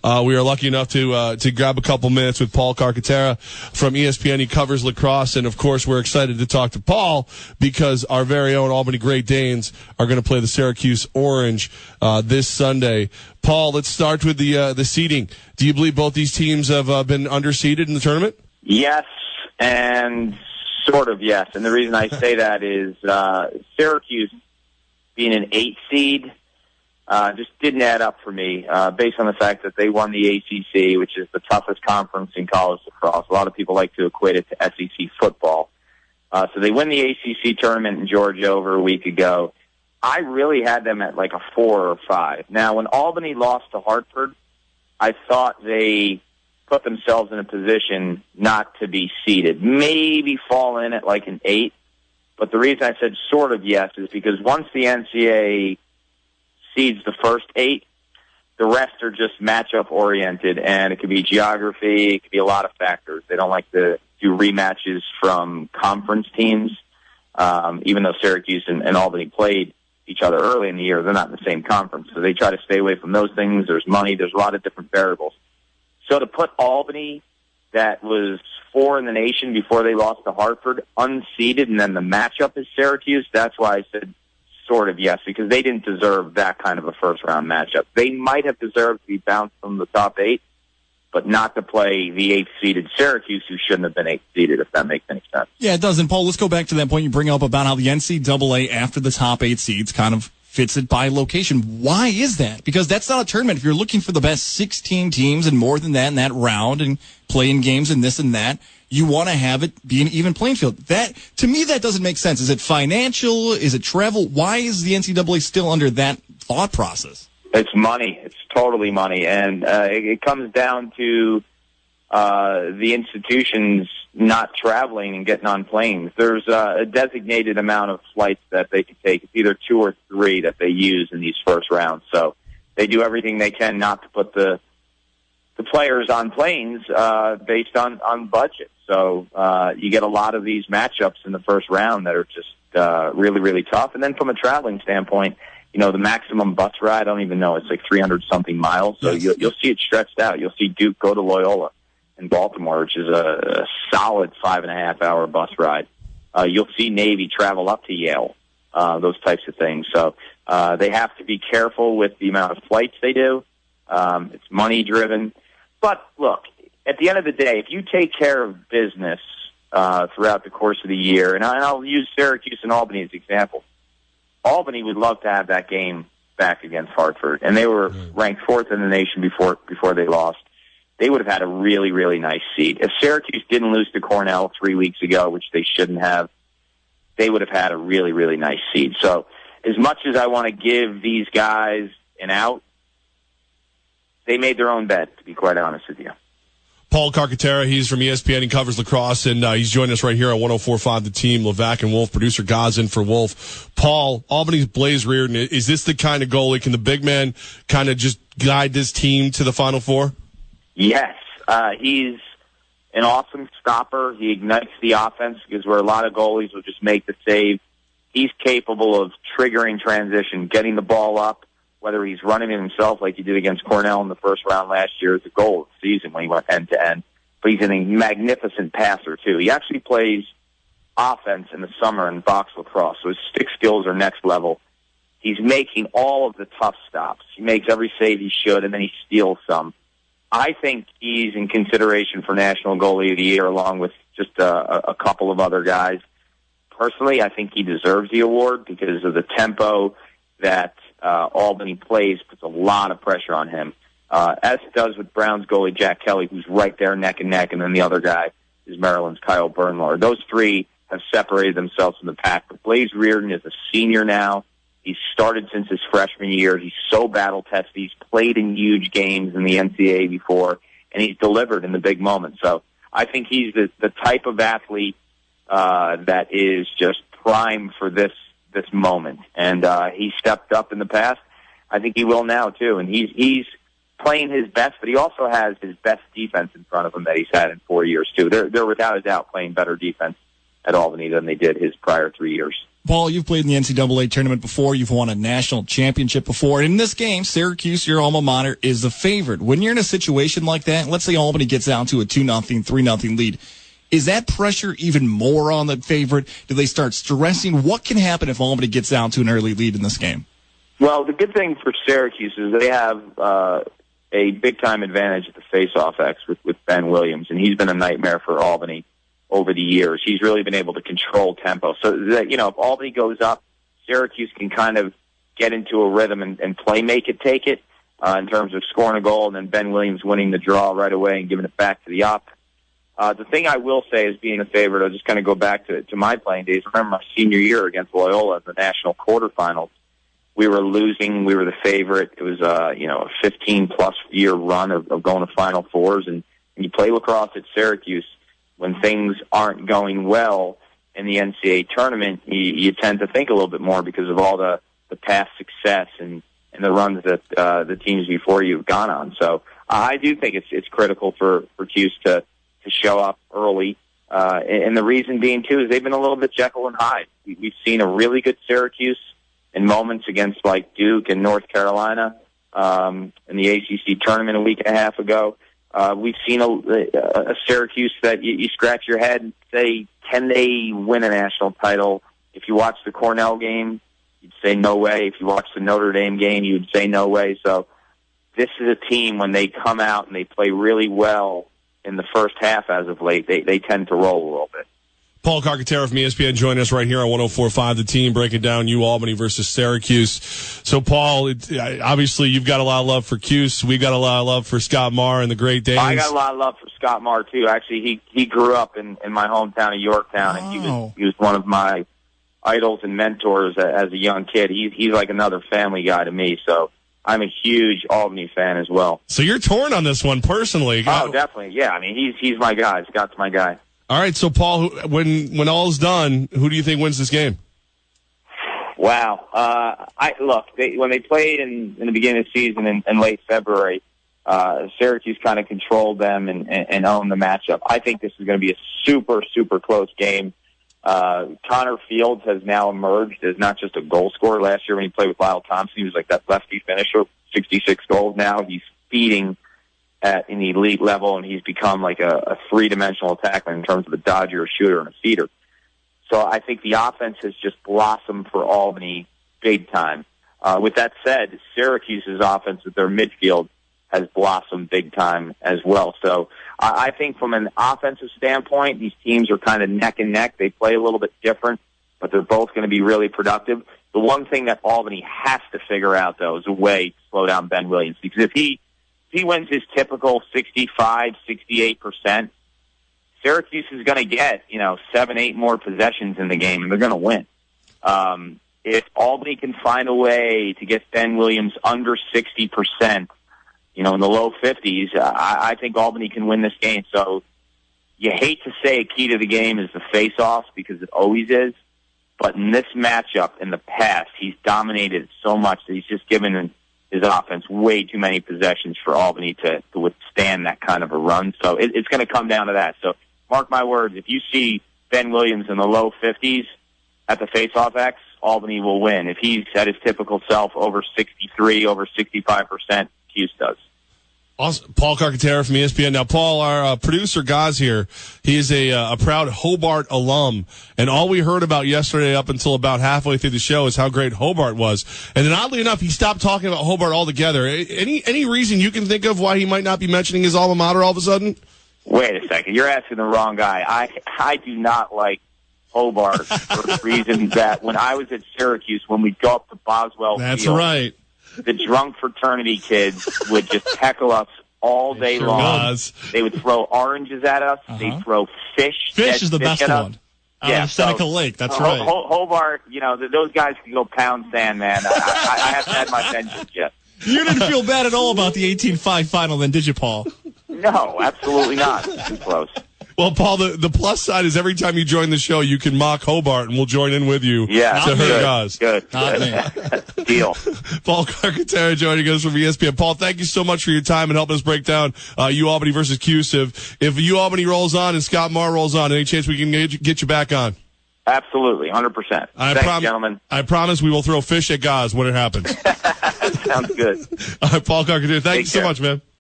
We are lucky enough to grab a couple minutes with Paul Carcantara from ESPN. He covers lacrosse, and of course, we're excited to talk to Paul because our very own Albany Great Danes are going to play the Syracuse Orange this Sunday. Paul, let's start with the seeding. Do you believe both these teams have been underseeded in the tournament? Yes, and sort of yes. And the reason I say that is Syracuse being an 8 seed just didn't add up for me based on the fact that they won the ACC, which is the toughest conference in college lacrosse. A lot of people like to equate it to SEC football. So they win the ACC tournament in Georgia over a week ago. I really had them at like a 4 or 5. Now, when Albany lost to Hartford, I thought they put themselves in a position not to be seeded. Maybe fall in at like an 8. But the reason I said sort of yes is because once the NCAA seeds the first 8, the rest are just matchup oriented, and it could be geography, it could be a lot of factors. They don't like to do rematches from conference teams, even though Syracuse and Albany played each other early in the year. They're not in the same conference, so they try to stay away from those things. There's money, there's a lot of different variables. So to put Albany, that was 4 in the nation before they lost to Hartford, unseeded, and then the matchup is Syracuse, that's why I said sort of yes, because they didn't deserve that kind of a first-round matchup. They might have deserved to be bounced from the top 8, but not to play the 8th-seeded Syracuse, who shouldn't have been 8th-seeded, if that makes any sense. Yeah, it does. And, Paul, let's go back to that point you bring up about how the NCAA, after the top 8 seeds, kind of fits it by location. Why is that? Because that's not a tournament. If you're looking for the best 16 teams and more than that in that round and playing games and this and that, you want to have it be an even playing field. That, to me, that doesn't make sense. Is it financial? Is it travel? Why is the NCAA still under that thought process? It's money. It's totally money. And it comes down to the institutions not traveling and getting on planes. There's a designated amount of flights that they can take. It's either 2 or 3 that they use in these first rounds. So they do everything they can not to put the players on planes based on budget. So you get a lot of these matchups in the first round that are just really, really tough. And then from a traveling standpoint, you know, the maximum bus ride, I don't even know, it's like 300-something miles. So yes. you'll see it stretched out. You'll see Duke go to Loyola in Baltimore, which is a solid 5.5-hour bus ride. You'll see Navy travel up to Yale, those types of things. So they have to be careful with the amount of flights they do. It's money-driven. But, look, at the end of the day, if you take care of business throughout the course of the year, and I'll use Syracuse and Albany as examples, Albany would love to have that game back against Hartford, and they were ranked 4th in the nation before they lost. They would have had a really, really nice seed. If Syracuse didn't lose to Cornell 3 weeks ago, which they shouldn't have, they would have had a really, really nice seed. So as much as I want to give these guys an out, they made their own bet, to be quite honest with you. Paul Carcantara, he's from ESPN. He covers lacrosse, and he's joining us right here on 104.5 The Team. Levack and Wolf, producer God's in for Wolf. Paul, Albany's Blaze Reardon, is this the kind of goalie? Can the big man kind of just guide this team to the Final Four? Yes. He's an awesome stopper. He ignites the offense because where a lot of goalies will just make the save, he's capable of triggering transition, getting the ball up, whether he's running it himself like he did against Cornell in the first round last year. It's a goal of the season when he went end-to-end. But he's a magnificent passer, too. He actually plays offense in the summer in box lacrosse, so his stick skills are next level. He's making all of the tough stops. He makes every save he should, and then he steals some. I think he's in consideration for National Goalie of the Year along with just a couple of other guys. Personally, I think he deserves the award because of the tempo that Albany plays, puts a lot of pressure on him, as it does with Brown's goalie, Jack Kelly, who's right there neck and neck, and then the other guy is Maryland's Kyle Bernlauer. Those three have separated themselves from the pack. But Blaze Reardon is a senior now. He's started since his freshman year. He's so battle-tested. He's played in huge games in the NCAA before, and he's delivered in the big moments. So I think he's the type of athlete that is just prime for this moment. And he stepped up in the past. I think he will now, too. And he's playing his best, but he also has his best defense in front of him that he's had in 4 years, too. They're without a doubt playing better defense at Albany than they did his prior 3 years. Paul, you've played in the NCAA tournament before. You've won a national championship before. And in this game, Syracuse, your alma mater, is the favorite. When you're in a situation like that, let's say Albany gets down to a 2-0, 3-0 lead, is that pressure even more on the favorite? Do they start stressing? What can happen if Albany gets down to an early lead in this game? Well, the good thing for Syracuse is they have a big-time advantage at the face-off X with Ben Williams, and he's been a nightmare for Albany over the years. He's really been able to control tempo. So that, if Albany goes up, Syracuse can kind of get into a rhythm and play make it, take it, in terms of scoring a goal, and then Ben Williams winning the draw right away and giving it back to the up. The thing I will say is being a favorite, I'll just kind of go back to my playing days. I remember my senior year against Loyola in the national quarterfinals. We were losing. We were the favorite. It was a 15-plus year run of going to Final Fours, and you play lacrosse at Syracuse. When things aren't going well in the NCAA tournament, you tend to think a little bit more because of all the past success and the runs that the teams before you have gone on. So I do think it's critical for Cuse to show up early. And the reason being, too, is they've been a little bit Jekyll and Hyde. We've seen a really good Syracuse in moments against, like, Duke and North Carolina in the ACC tournament a week and a half ago. We've seen a Syracuse that you scratch your head and say, can they win a national title? If you watch the Cornell game, you'd say no way. If you watch the Notre Dame game, you'd say no way. So this is a team, when they come out and they play really well in the first half as of late, they tend to roll a little bit. Paul Carcantara from ESPN joining us right here on 104.5 The Team, breaking down Albany versus Syracuse. So, Paul, obviously you've got a lot of love for Cuse. We got a lot of love for Scott Marr and the Great Danes. I got a lot of love for Scott Marr, too. Actually, he grew up in my hometown of Yorktown, and he was one of my idols and mentors as a young kid. He's like another family guy to me, so I'm a huge Albany fan as well. So you're torn on this one personally. Oh, definitely. Yeah, I mean, he's my guy. Scott's my guy. All right, so Paul, when all's done, who do you think wins this game? Wow. When they played in the beginning of the season in late February, Syracuse kind of controlled them and owned the matchup. I think this is going to be a super, super close game. Connor Fields has now emerged as not just a goal scorer. Last year when he played with Lyle Thompson, he was like that lefty finisher, 66 goals now. He's feeding at an elite level, and he's become like a three-dimensional attacker in terms of a dodger, a shooter, and a feeder. So I think the offense has just blossomed for Albany big time. With that said, Syracuse's offense with their midfield has blossomed big time as well. So I think from an offensive standpoint, these teams are kind of neck and neck. They play a little bit different, but they're both going to be really productive. The one thing that Albany has to figure out, though, is a way to slow down Ben Williams, because if he wins his typical 65, 68%, Syracuse is going to get, 7-8 more possessions in the game, and they're going to win. If Albany can find a way to get Ben Williams under 60%, in the low 50s, I think Albany can win this game. So you hate to say a key to the game is the face-offs, because it always is. But in this matchup, in the past, he's dominated so much that he's just given his offense way too many possessions for Albany to withstand that kind of a run. So it's going to come down to that. So mark my words, if you see Ben Williams in the low 50s at the face-off X, Albany will win. If he's at his typical self over 63, over 65%, Cuse does. Awesome. Paul Carcantara from ESPN. Now, Paul, our producer, Gaz here, he is a proud Hobart alum, and all we heard about yesterday up until about halfway through the show is how great Hobart was. And then, oddly enough, he stopped talking about Hobart altogether. Any reason you can think of why he might not be mentioning his alma mater all of a sudden? Wait a second. You're asking the wrong guy. I do not like Hobart for the reason that when I was at Syracuse, when we'd go up to Boswell That's Field, right. The drunk fraternity kids would just heckle us all day long. They would throw oranges at us. Uh-huh. They'd throw fish. Fish is the best one. Yeah, Seneca Lake. That's right. Hobart, those guys can go pound sand, man. I haven't had my vengeance yet. You didn't feel bad at all about the 18-5 final then, did you, Paul? No, absolutely not. Too close. Well, Paul, the plus side is every time you join the show, you can mock Hobart, and we'll join in with you. Yeah, to hurt Gaz. Good. Deal. Paul Carcantara joining us from ESPN. Paul, thank you so much for your time and helping us break down Albany versus Cuse. If Albany rolls on and Scott Marr rolls on, any chance we can get you back on? Absolutely, 100%. Thanks, gentlemen. I promise we will throw fish at Gaz when it happens. Sounds good. All right, Paul Carcantara, thank you so much, man.